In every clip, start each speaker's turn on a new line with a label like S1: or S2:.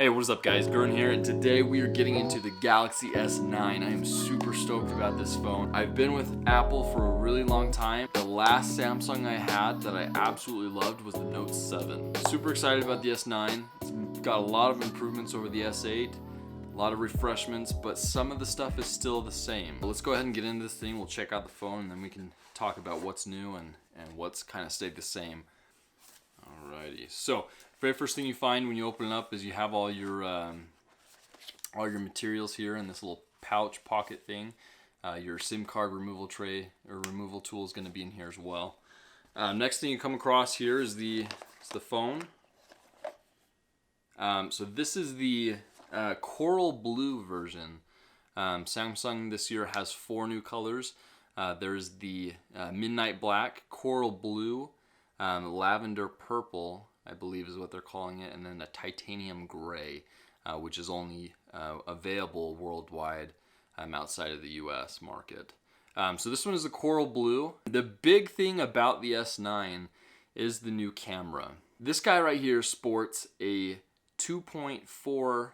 S1: Hey, what is up guys? Gurn here, and today we are getting into the Galaxy S9. I am super stoked about this phone. I've been with Apple for a really long time. The last Samsung I had that I absolutely loved was the Note 7. Super excited about the S9. It's got a lot of improvements over the S8. A lot of refreshments, but some of the stuff is still the same. Let's go ahead and get into this thing. We'll check out the phone and then we can talk about what's new and what's kind of stayed the same. Alrighty, so very first thing you find when you open it up is you have all your materials here in this little pouch pocket thing. Your SIM card removal tray or removal tool is going to be in here as well. Next thing you come across here is the phone. So this is the coral blue version. Samsung this year has 4 new colors. There's the midnight black, coral blue, lavender purple, I believe is what they're calling it, and then a titanium gray, which is only available worldwide outside of the US market. So this one is the coral blue. The big thing about the S9 is the new camera. This guy right here sports a 2.4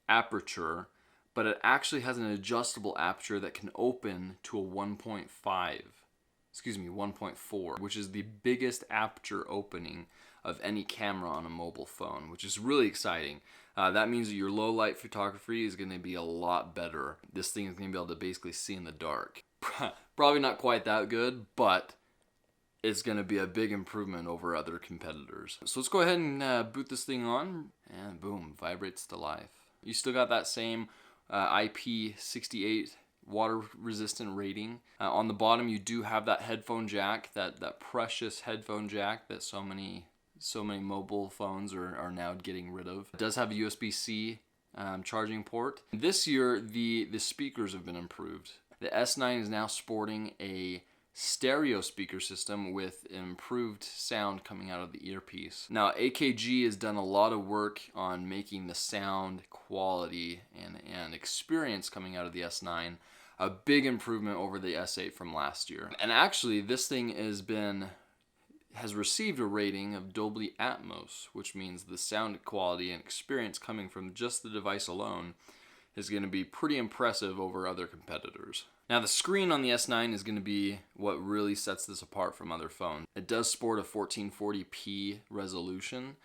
S1: aperture, but it actually has an adjustable aperture that can open to a 1.4, which is the biggest aperture opening of any camera on a mobile phone, which is really exciting. That means that your low light photography is going to be a lot better. This thing is going to be able to basically see in the dark. Probably not quite that good, but it's going to be a big improvement over other competitors. So let's go ahead and boot this thing on, and boom, vibrates to life. You still got that same IP68 water resistant rating. On the bottom you do have that headphone jack, that precious headphone jack that so many mobile phones are now getting rid of. It does have a USB-C charging port. This year the speakers have been improved. The S9 is now sporting a stereo speaker system with improved sound coming out of the earpiece. Now AKG has done a lot of work on making the sound quality and experience coming out of the S9 a big improvement over the S8 from last year. And actually this thing has received a rating of Dolby Atmos, which means the sound quality and experience coming from just the device alone is going to be pretty impressive over other competitors. Now the screen on the S9 is going to be what really sets this apart from other phones. It does sport a 1440p resolution,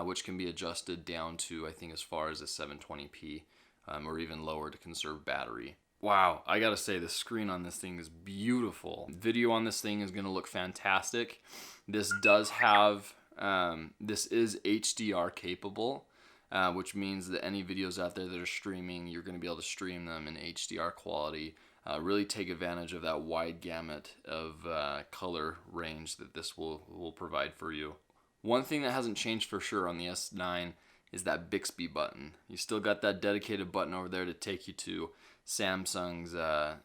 S1: which can be adjusted down to I think as far as a 720p or even lower to conserve battery. Wow, I gotta say the screen on this thing is beautiful. Video on this thing is gonna look fantastic. This does have, this is HDR capable, which means that any videos out there that are streaming, you're gonna be able to stream them in HDR quality. Really take advantage of that wide gamut of color range that this will provide for you. One thing that hasn't changed for sure on the S9 is that Bixby button. You still got that dedicated button over there to take you to Samsung's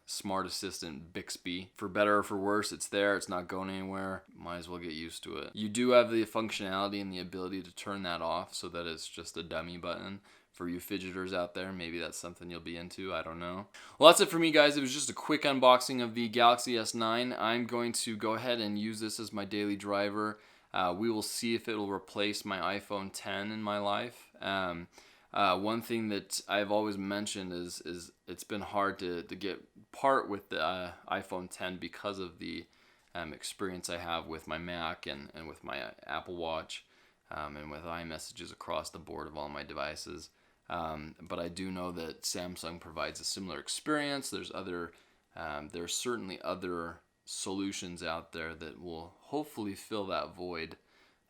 S1: smart assistant Bixby. For better or for worse, it's there. It's not going anywhere. Might as well get used to it. You do have the functionality and the ability to turn that off so that it's just a dummy button. For you fidgeters out there, maybe that's something you'll be into. I don't know. Well, that's it for me, guys. It was just a quick unboxing of the Galaxy S9. I'm going to go ahead and use this as my daily driver. We will see if it will replace my iPhone 10 in my life. One thing that I've always mentioned is it's been hard to get part with the iPhone 10 because of the experience I have with my Mac and with my Apple Watch and with iMessages across the board of all my devices. But I do know that Samsung provides a similar experience. There's certainly other solutions out there that will hopefully fill that void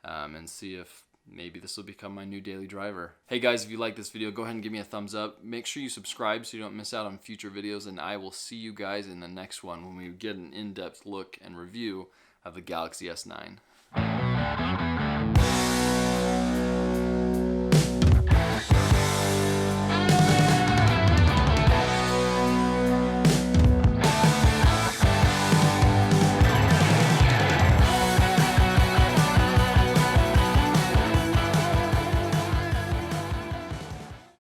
S1: and see if maybe this will become my new daily driver. Hey guys, if you like this video, go ahead and give me a thumbs up. Make sure you subscribe so you don't miss out on future videos, and I will see you guys in the next one when we get an in-depth look and review of the Galaxy S9.